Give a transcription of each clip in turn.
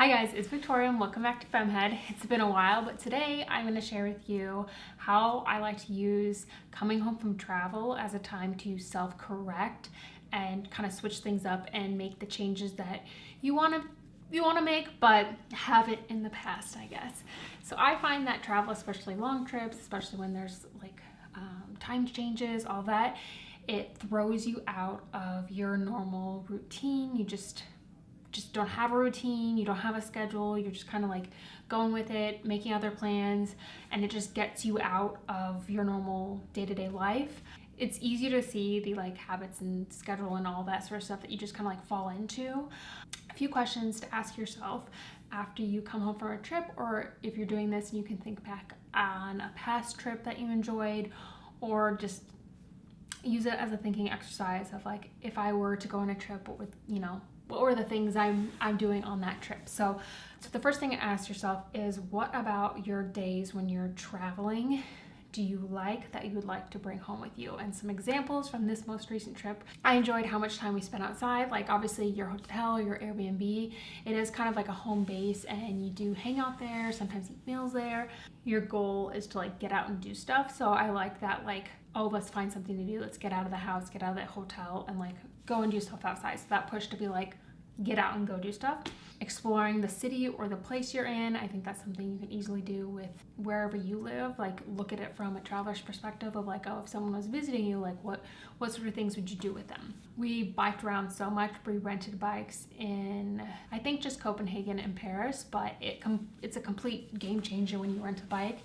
Hi guys, it's Victoria and welcome back to FemmeHead. It's been a while, but today I'm going to share with you how I like to use coming home from travel as a time to self-correct and kind of switch things up and make the changes that you want to make, but haven't in the past, I guess. So I find that travel, especially long trips, especially when there's like time changes, all that, it throws you out of your normal routine. You just don't have a routine, you don't have a schedule, you're just kind of like going with it, making other plans, and it just gets you out of your normal day-to-day life. It's easy to see the like habits and schedule and all that sort of stuff that you just kind of like fall into. A few questions to ask yourself after you come home from a trip, or if you're doing this and you can think back on a past trip that you enjoyed, or just use it as a thinking exercise of like, if I were to go on a trip, what were the things I'm doing on that trip? So the first thing to ask yourself is, what about your days when you're traveling do you like that you would like to bring home with you? And some examples from this most recent trip. I enjoyed how much time we spent outside. Like obviously your hotel, your Airbnb, it is kind of like a home base and you do hang out there, sometimes eat meals there. Your goal is to like get out and do stuff. So I like that, like, oh, let's find something to do. Let's get out of the house, get out of that hotel and like go and do stuff outside. So that push to be like, get out and go do stuff. Exploring the city or the place you're in, I think that's something you can easily do with wherever you live. Like look at it from a traveler's perspective of like, oh, if someone was visiting you, like what sort of things would you do with them? We biked around so much. We rented bikes in, I think, just Copenhagen and Paris, but it's a complete game changer when you rent a bike.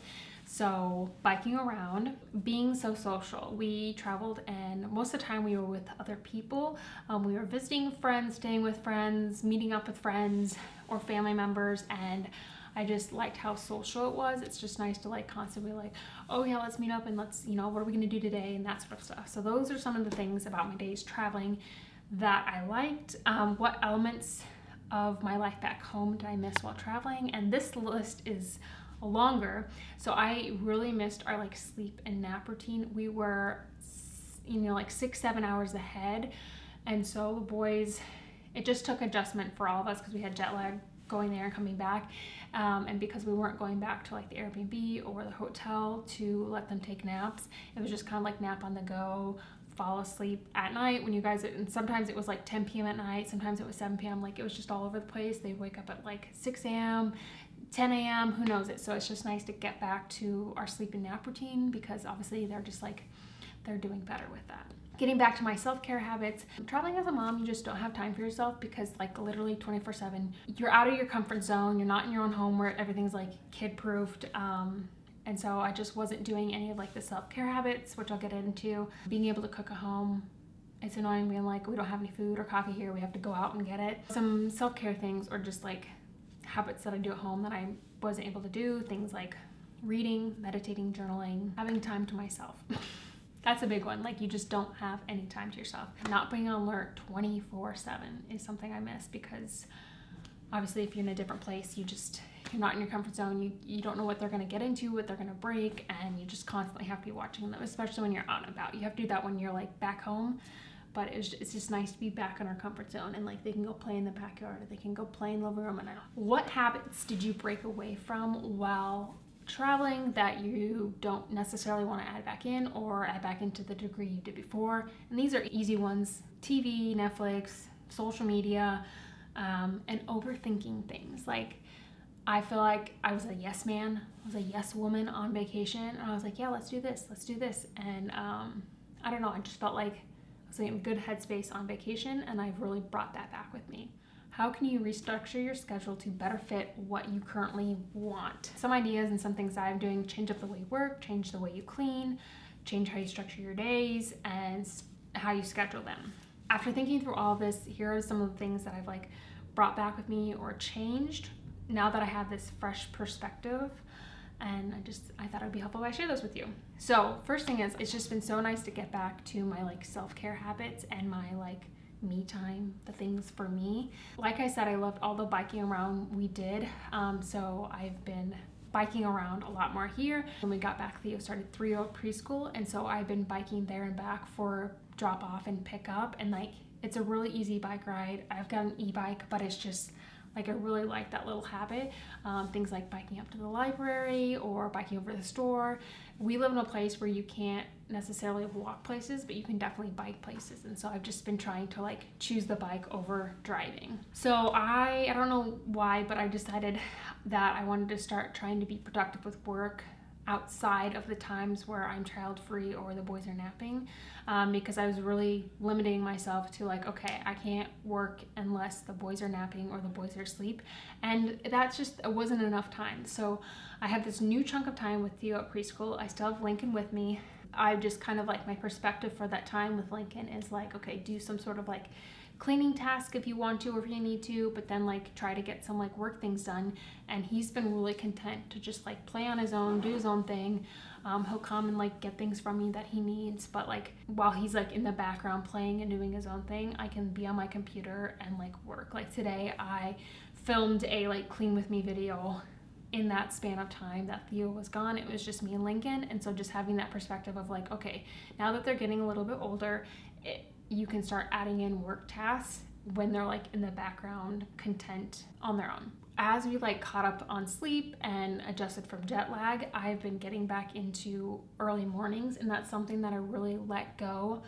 So biking around, being so social. We traveled and most of the time we were with other people. We were visiting friends, staying with friends, meeting up with friends or family members, and I just liked how social it was. It's just nice to like constantly like, oh yeah, let's meet up and let's, what are we gonna do today and that sort of stuff. So those are some of the things about my days traveling that I liked. What elements of my life back home did I miss while traveling? And this list is longer. So I really missed our like sleep and nap routine. We were, like 6-7 hours ahead. And so the boys, it just took adjustment for all of us because we had jet lag going there and coming back. And because we weren't going back to like the Airbnb or the hotel to let them take naps, it was just kind of like nap on the go, fall asleep at night when you guys, and sometimes it was like 10 p.m. at night, sometimes it was 7 p.m. Like it was just all over the place. They wake up at like 6 a.m., 10 a.m., who knows it. So it's just nice to get back to our sleep and nap routine because obviously they're just like, they're doing better with that. Getting back to my self-care habits, traveling as a mom, you just don't have time for yourself because like literally 24/7, you're out of your comfort zone. You're not in your own home where everything's like kid-proofed. And so I just wasn't doing any of like the self-care habits, which I'll get into. Being able to cook at home, it's annoying being like, we don't have any food or coffee here. We have to go out and get it. Some self-care things or just like habits that I do at home that I wasn't able to do, things like reading, meditating, journaling, having time to myself. That's a big one. Like you just don't have any time to yourself. Not being on alert 24/7 is something I miss because obviously if you're in a different place, you're not in your comfort zone. You don't know what they're going to get into, what they're going to break, and you just constantly have to be watching them, especially when you're out and about. You have to do that when you're like back home. But it's just nice to be back in our comfort zone and like they can go play in the backyard or they can go play in the living room. And what habits did you break away from while traveling that you don't necessarily want to add back in or add back into the degree you did before? And these are easy ones: TV, Netflix, social media, and overthinking things. Like I feel like I was a yes man, I was a yes woman on vacation, and I was like, yeah, let's do this. And I don't know, I just felt like I was in a good headspace on vacation, and I've really brought that back with me. How can you restructure your schedule to better fit what you currently want? Some ideas and some things that I'm doing: change up the way you work, change the way you clean, change how you structure your days, and how you schedule them. After thinking through all of this, here are some of the things that I've like brought back with me or changed now that I have this fresh perspective. And I thought it'd be helpful if I share those with you. So first thing is, it's just been so nice to get back to my like self-care habits and my like me time, the things for me. Like I said, I loved all the biking around we did. So I've been biking around a lot more here. When we got back, Theo started 3-year-old preschool, and so I've been biking there and back for drop off and pick up, and like it's a really easy bike ride. I've got an e-bike, but it's just Like I really like that little habit. Things like biking up to the library or biking over to the store. We live in a place where you can't necessarily walk places, but you can definitely bike places. And so I've just been trying to like choose the bike over driving. So I don't know why, but I decided that I wanted to start trying to be productive with work outside of the times where I'm child free or the boys are napping, because I was really limiting myself to like, okay, I can't work unless the boys are napping or the boys are asleep, and that's just, it wasn't enough time. So I have this new chunk of time with Theo at preschool. I still have Lincoln with me. I just kind of like, my perspective for that time with Lincoln is like, okay, do some sort of like cleaning task if you want to or if you need to, but then like try to get some like work things done. And he's been really content to just like play on his own, do his own thing. He'll come and like get things from me that he needs, but like while he's like in the background playing and doing his own thing, I can be on my computer and like work. Like today I filmed a like clean with me video in that span of time that Theo was gone. It was just me and Lincoln. And so just having that perspective of like, okay, now that they're getting a little bit older, you can start adding in work tasks when they're like in the background, content on their own. As we like caught up on sleep and adjusted from jet lag, I've been getting back into early mornings, and that's something that I really let go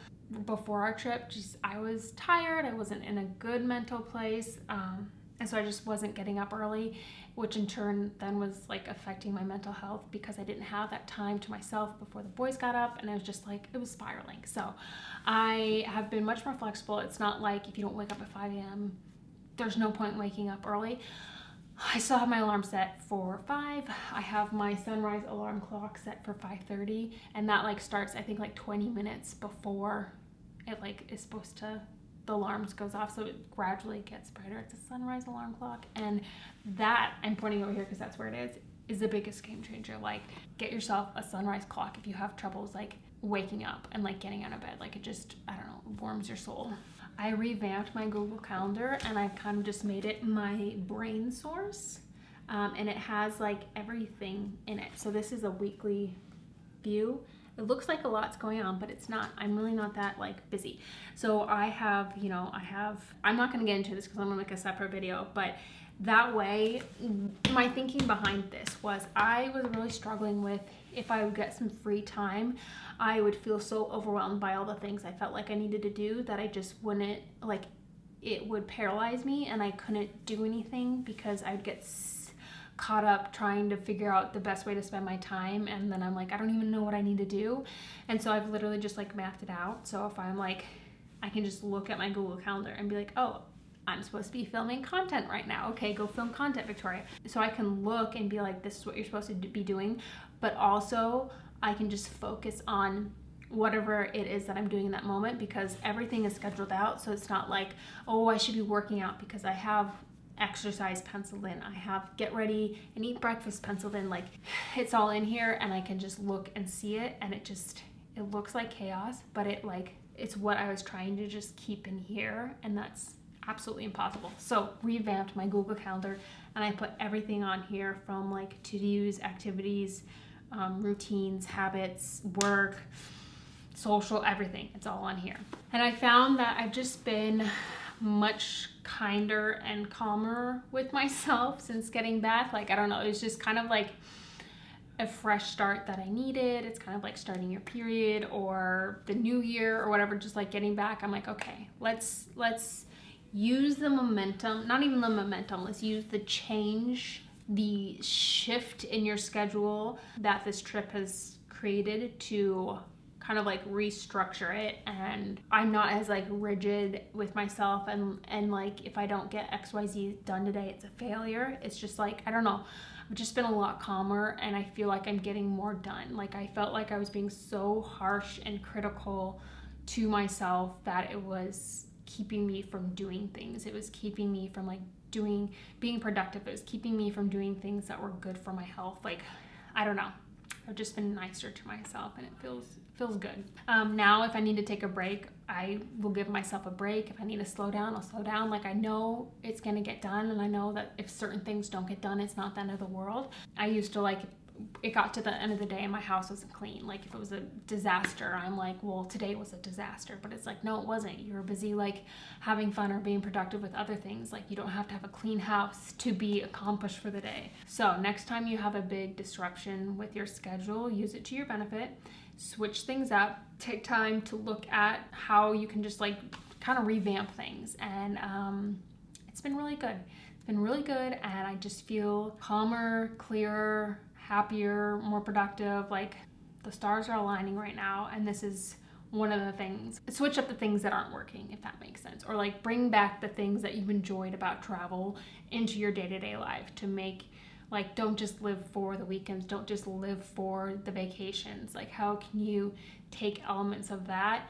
before our trip. Just, I was tired, I wasn't in a good mental place, and so I just wasn't getting up early, which in turn then was like affecting my mental health because I didn't have that time to myself before the boys got up, and it was just like, it was spiraling. So I have been much more flexible. It's not like if you don't wake up at 5 a.m., there's no point in waking up early. I still have my alarm set for 5. I have my sunrise alarm clock set for 5:30, and that like starts, I think, like 20 minutes before it like is supposed to, the alarms goes off, so it gradually gets brighter. It's a sunrise alarm clock, and that, I'm pointing over here because that's where it is the biggest game changer. Like, get yourself a sunrise clock if you have troubles like waking up and like getting out of bed. Like, it just, I don't know, warms your soul. I revamped my Google Calendar, and I've kind of just made it my brain source, and it has like everything in it. So this is a weekly view. It looks like a lot's going on, but it's not. I'm really not that like busy. So I have, I'm not going to get into this because I'm going to make a separate video, but that way, my thinking behind this was I was really struggling with, if I would get some free time, I would feel so overwhelmed by all the things I felt like I needed to do that I just wouldn't, like, it would paralyze me and I couldn't do anything because I would get caught up trying to figure out the best way to spend my time, and then I'm like, I don't even know what I need to do. And so I've literally just like mapped it out. So if I'm like, I can just look at my Google Calendar and be like, oh, I'm supposed to be filming content right now. Okay, go film content, Victoria. So I can look and be like, this is what you're supposed to be doing, but also I can just focus on whatever it is that I'm doing in that moment, because everything is scheduled out. So it's not like, oh, I should be working out because I have exercise penciled in, I have get ready and eat breakfast penciled in. Like, it's all in here, and I can just look and see it, and it looks like chaos, but it's what I was trying to just keep in here, and that's absolutely impossible. So revamped my Google Calendar, and I put everything on here from like to-dos, activities, routines, habits, work, social, everything. It's all on here. And I found that I've just been much kinder and calmer with myself since getting back. Like, I don't know, it's just kind of like a fresh start that I needed. It's kind of like starting your period or the new year or whatever, just like getting back. I'm like, okay, let's use the momentum, not even the momentum, let's use the change, the shift in your schedule that this trip has created to kind of like restructure it. And I'm not as like rigid with myself and like, if I don't get XYZ done today, it's a failure. It's just like, I don't know, I've just been a lot calmer, and I feel like I'm getting more done. Like, I felt like I was being so harsh and critical to myself that it was keeping me from doing things. It was keeping me from like being productive. It was keeping me from doing things that were good for my health. Like, I don't know. I've just been nicer to myself, and it feels good. Now, if I need to take a break, I will give myself a break. If I need to slow down, I'll slow down. Like, I know it's gonna get done, and I know that if certain things don't get done, it's not the end of the world. I used to like, it got to the end of the day and my house wasn't clean. Like if it was a disaster, I'm like, well, today was a disaster. But it's like, no, it wasn't. You were busy like having fun or being productive with other things. Like you don't have to have a clean house to be accomplished for the day. So next time you have a big disruption with your schedule, use it to your benefit. Switch things up. Take time to look at how you can just like kind of revamp things. And it's been really good. It's been really good, and I just feel calmer, clearer, happier, more productive. Like the stars are aligning right now, and this is one of the things. Switch up the things that aren't working, if that makes sense, or like bring back the things that you've enjoyed about travel into your day-to-day life to make, like, don't just live for the weekends, don't just live for the vacations. Like how can you take elements of that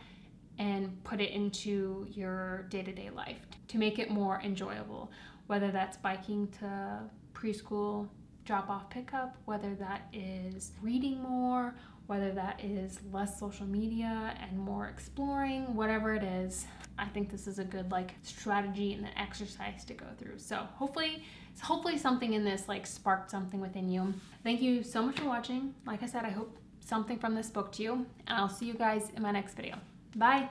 and put it into your day-to-day life to make it more enjoyable, whether that's biking to preschool, drop-off pickup, whether that is reading more, whether that is less social media and more exploring, whatever it is. I think this is a good like strategy and an exercise to go through. So hopefully something in this like sparked something within you. Thank you so much for watching. Like I said, I hope something from this spoke to you, and I'll see you guys in my next video. Bye.